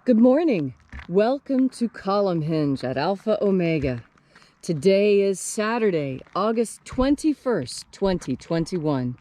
Good morning. Welcome to Column Hinge at Alpha Omega. Today is Saturday, August 21st, 2021.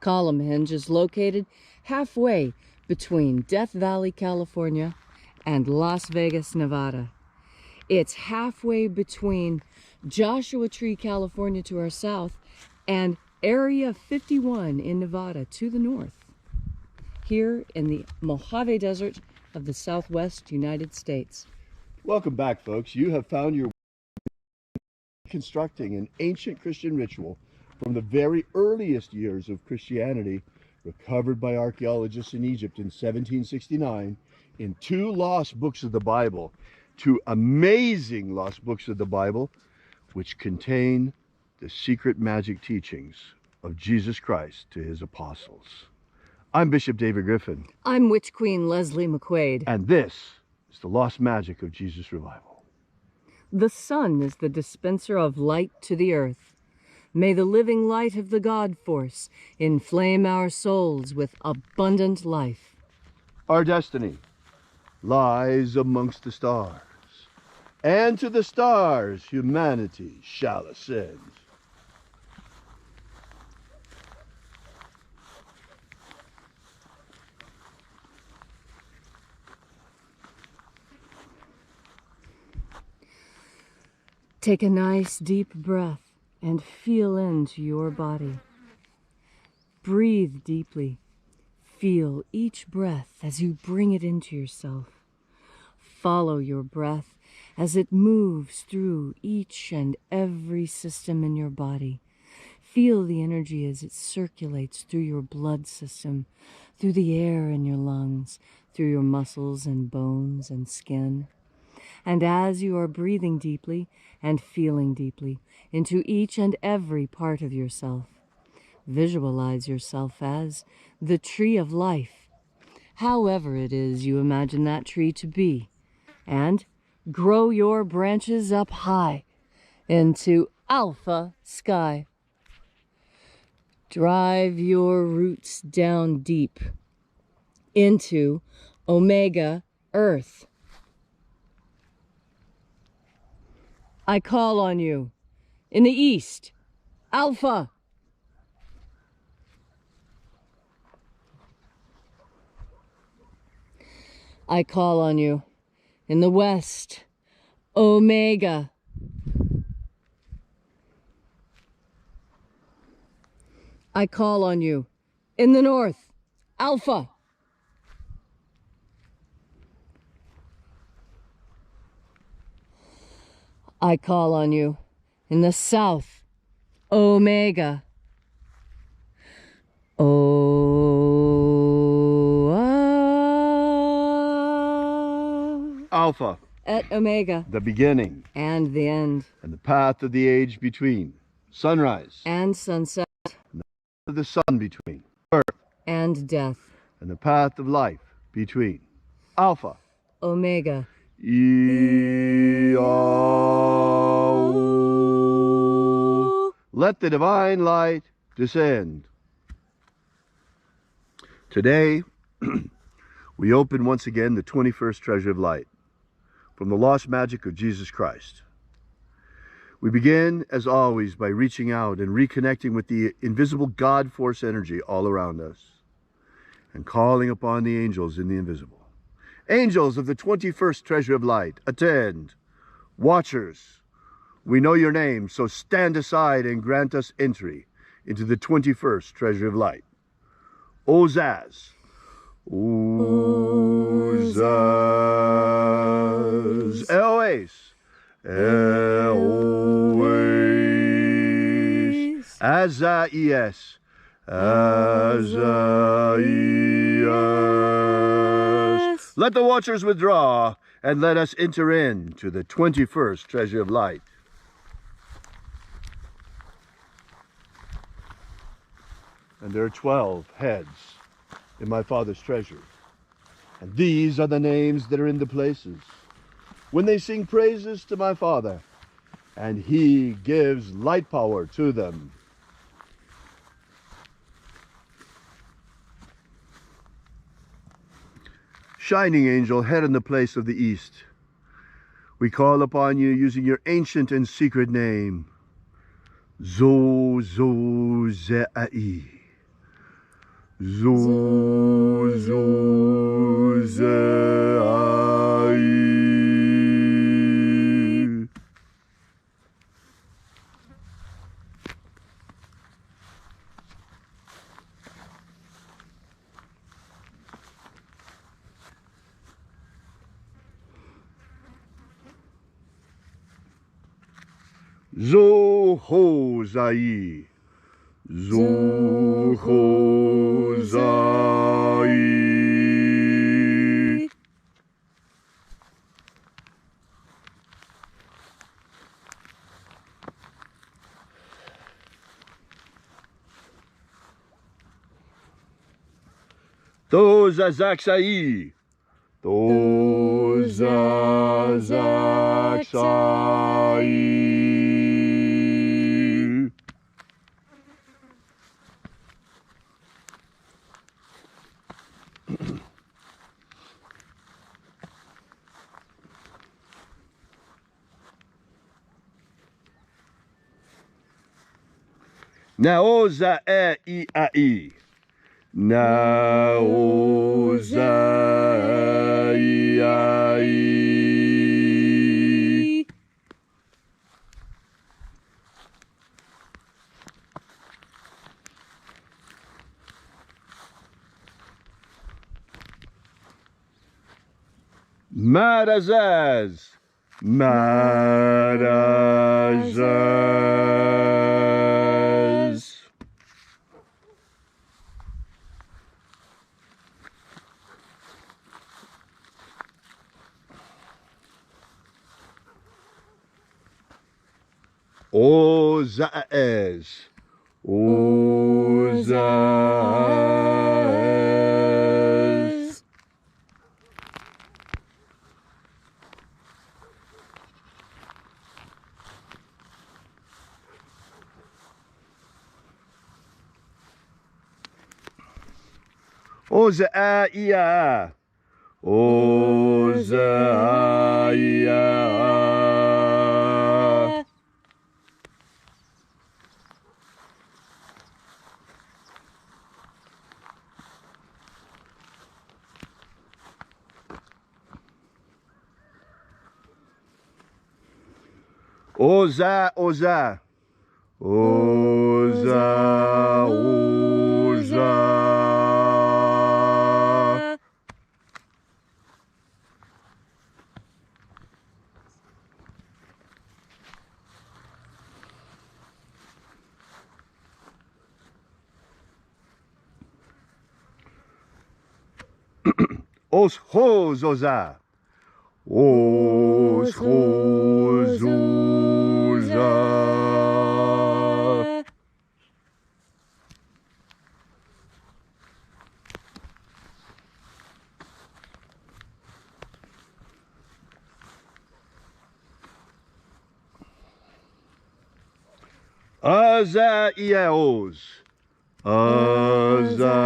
Column Hinge is located halfway between Death Valley, California and Las Vegas, Nevada. It's halfway between Joshua Tree, California to our south and Area 51 in Nevada to the north. Here in the Mojave Desert of the Southwest United States. Welcome back, folks. You have found your way reconstructing an ancient Christian ritual from the very earliest years of Christianity, recovered by archaeologists in Egypt in 1769 in two lost books of the Bible, two amazing lost books of the Bible, which contain the secret magic teachings of Jesus Christ to his apostles. I'm Bishop David Griffin. I'm Witch Queen Leslie McQuade. And this is the lost magic of Jesus Revival. The sun is the dispenser of light to the earth. May the living light of the God force inflame our souls with abundant life. Our destiny lies amongst the stars, and to the stars humanity shall ascend. Take a nice deep breath and feel into your body. Breathe deeply. Feel each breath as you bring it into yourself. Follow your breath as it moves through each and every system in your body. Feel the energy as it circulates through your blood system, through the air in your lungs, through your muscles and bones and skin. And as you are breathing deeply and feeling deeply into each and every part of yourself, visualize yourself as the tree of life, however it is you imagine that tree to be, and grow your branches up high into alpha sky. Drive your roots down deep into omega earth. I call on you in the east, Alpha. I call on you in the west, Omega. I call on you in the north, Alpha. I call on you in the south, Omega. Alpha. Et Omega. The beginning. And the end. And the path of the age between. Sunrise. And sunset. And the path of the sun between. Birth. And death. And the path of life between. Alpha. Omega. Let the divine light descend. Today, we open once again the 21st treasure of light from the lost magic of Jesus Christ. We begin, as always, by reaching out and reconnecting with the invisible God force energy all around us and calling upon the angels in the invisible. Angels of the 21st treasure of light, attend. Watchers, we know your name, so stand aside and grant us entry into the 21st treasure of light. Ozaz. Ozaz. Eloes. Eloes. Azaies. Azaies. Let the watchers withdraw, and let us enter into the 21st treasure of light. And there are 12 heads in my Father's treasure. And these are the names that are in the places when they sing praises to my Father, and he gives light power to them. shining angel, head in the place of the east, we call upon you using your ancient and secret name, Zo-Zo-Ze-Ai. Zo-Zo-Ze-Ai. Zo-Ho-Zai. Zo-Ho-Zai. To-Za-Zak-Sai. To-Za-Zak-Sai. Na-o-za-e-i-a-i. Na-o-za-i-a-i. Marazaz. Marazaz. O-za-ez. O-za-ez. O-za-a-i-a. O-za-a-i-a. Oza, oza. Oza, oza. Os hos oza. Os hos oza. Azaiaos. Azaiaos.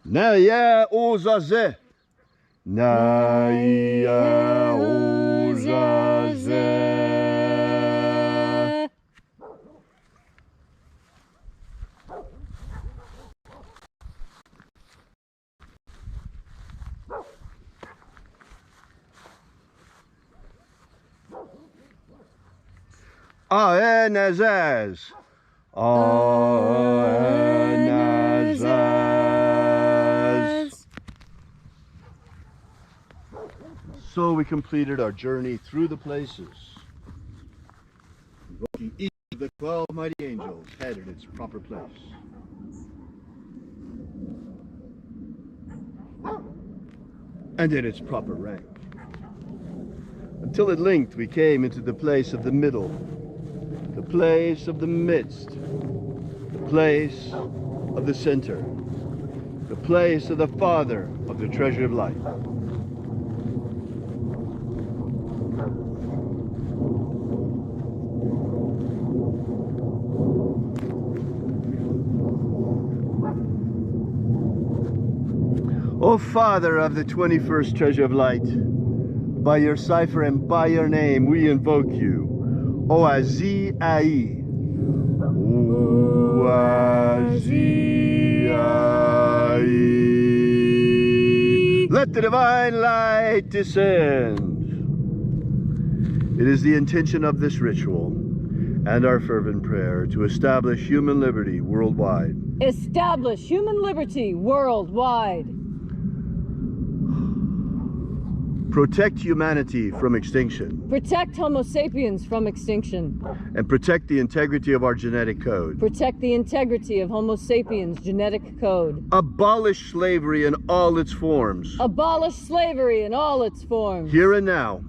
Naya ozaze. Naya ozaze. Aenazaz. Aenazaz. So we completed our journey through the places, invoking each of the 12 mighty angels, head in its proper place. And in its proper rank. Until at length we came into the place of the middle, the place of the midst, the place of the center, the place of the Father of the treasure of light. O Father of the 21st treasure of light, by your cipher and by your name we invoke you. Oazi Ai. Oazi Ai. Let the divine light descend. It is the intention of this ritual and our fervent prayer to establish human liberty worldwide. Establish human liberty worldwide. Protect humanity from extinction. Protect Homo sapiens from extinction. And protect the integrity of our genetic code. Protect the integrity of Homo sapiens' genetic code. Abolish slavery in all its forms. Abolish slavery in all its forms. Here and now.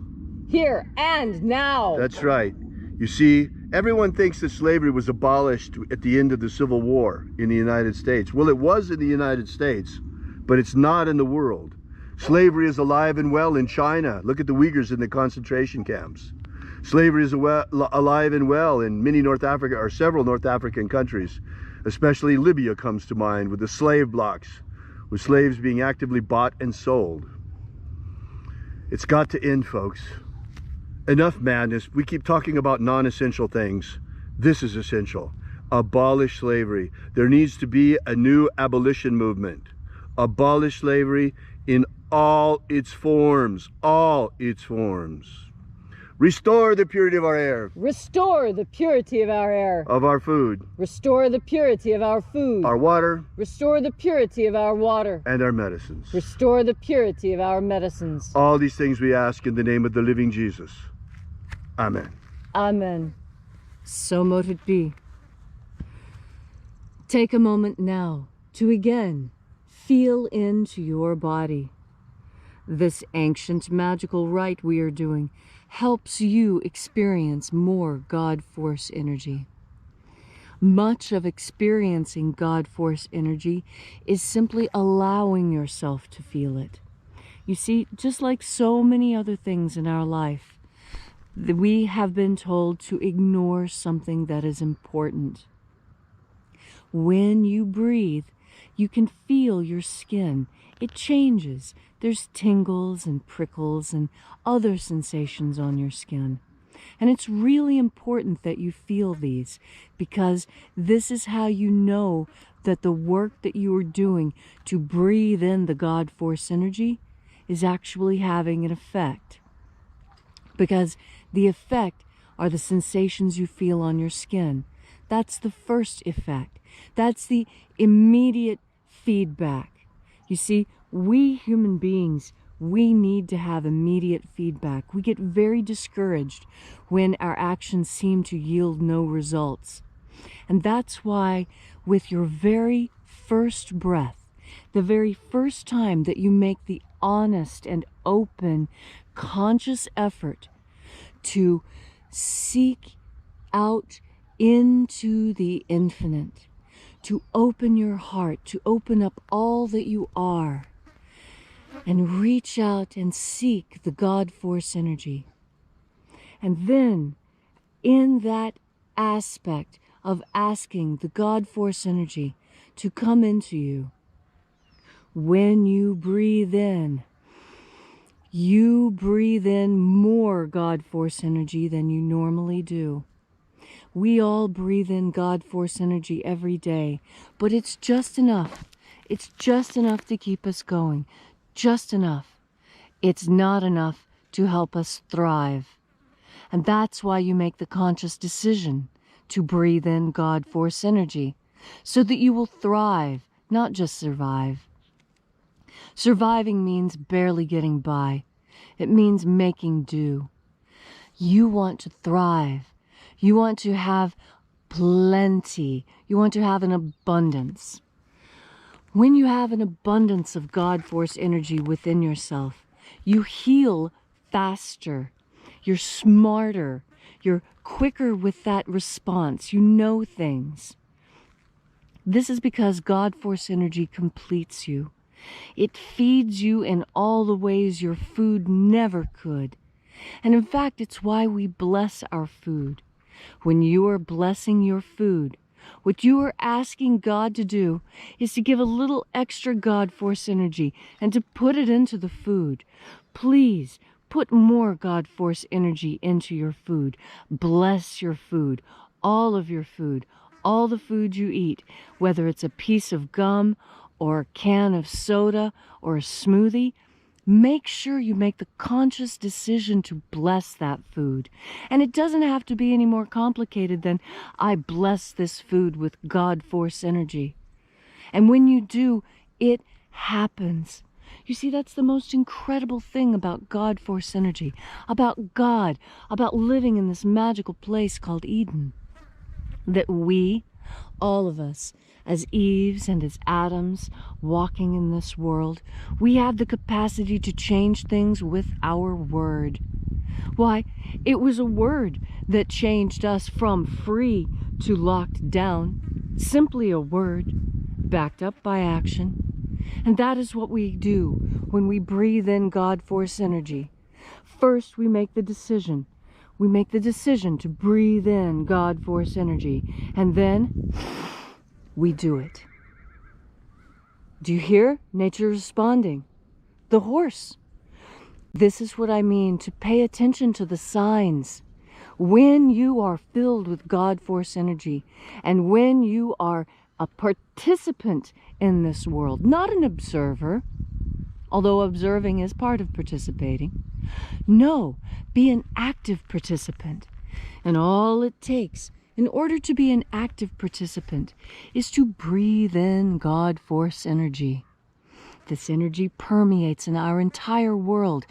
Here and now. That's right. You see, everyone thinks that slavery was abolished at the end of the Civil War in the United States. Well, it was in the United States, but it's not in the world. Slavery is alive and well in China. Look at the Uyghurs in the concentration camps. Slavery is alive and well in many North Africa, or several North African countries. Especially Libya comes to mind, with the slave blocks, with slaves being actively bought and sold. It's got to end, folks. Enough madness. We keep talking about non-essential things. This is essential. Abolish slavery. There needs to be a new abolition movement. Abolish slavery in all its forms, all its forms. Restore the purity of our air. Restore the purity of our air. Of our food. Restore the purity of our food. Our water. Restore the purity of our water. And our medicines. Restore the purity of our medicines. All these things we ask in the name of the living Jesus. Amen. Amen. So mote it be. Take a moment now to again feel into your body. This ancient magical rite we are doing helps you experience more God Force energy. Much of experiencing God Force energy is simply allowing yourself to feel it. You see, just like so many other things in our life, we have been told to ignore something that is important. When you breathe, you can feel your skin. It changes. There's tingles and prickles and other sensations on your skin. And it's really important that you feel these, because this is how you know that the work that you are doing to breathe in the God Force energy is actually having an effect. Because the effect are the sensations you feel on your skin. That's the first effect. That's the immediate feedback. You see, we human beings, we need to have immediate feedback. We get very discouraged when our actions seem to yield no results. And that's why with your very first breath, the very first time that you make the honest and open, conscious effort to seek out into the infinite, to open your heart, to open up all that you are, and reach out and seek the God Force energy. And then, in that aspect of asking the God Force energy to come into you, when you breathe in more God Force energy than you normally do. We all breathe in God Force energy every day, but it's just enough. It's just enough to keep us going. Just enough. It's not enough to help us thrive. And that's why you make the conscious decision to breathe in God Force energy, so that you will thrive, not just survive. Surviving means barely getting by. It means making do. You want to thrive. You want to have plenty. You want to have an abundance. When you have an abundance of God Force energy within yourself, you heal faster. You're smarter. You're quicker with that response. You know things. This is because God Force energy completes you. It feeds you in all the ways your food never could. And in fact, it's why we bless our food. When you are blessing your food, what you are asking God to do is to give a little extra God Force energy and to put it into the food. Please put more God Force energy into your food. Bless your food, all of your food, all the food you eat, whether it's a piece of gum or a can of soda or a smoothie. Make sure you make the conscious decision to bless that food. And it doesn't have to be any more complicated than, I bless this food with God Force energy. And when you do, it happens. You see, that's the most incredible thing about God Force energy, about God, about living in this magical place called Eden. That we, all of us, as Eves and as Adams walking in this world, we have the capacity to change things with our word. Why, it was a word that changed us from free to locked down. Simply a word, backed up by action. And that is what we do when we breathe in God Force energy. First, we make the decision. We make the decision to breathe in God Force energy. And then we do it. Do you hear? Nature responding. The horse. This is what I mean, to pay attention to the signs. When you are filled with God Force energy, and when you are a participant in this world, not an observer, although observing is part of participating. No, be an active participant. And all it takes in order to be an active participant is to breathe in God Force energy. This energy permeates in our entire world,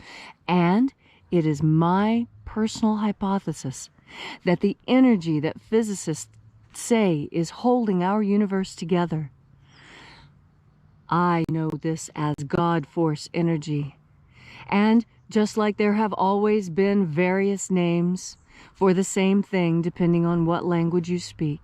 and it is my personal hypothesis that the energy that physicists say is holding our universe together. I know this as God Force energy. And just like there have always been various names for the same thing depending on what language you speak,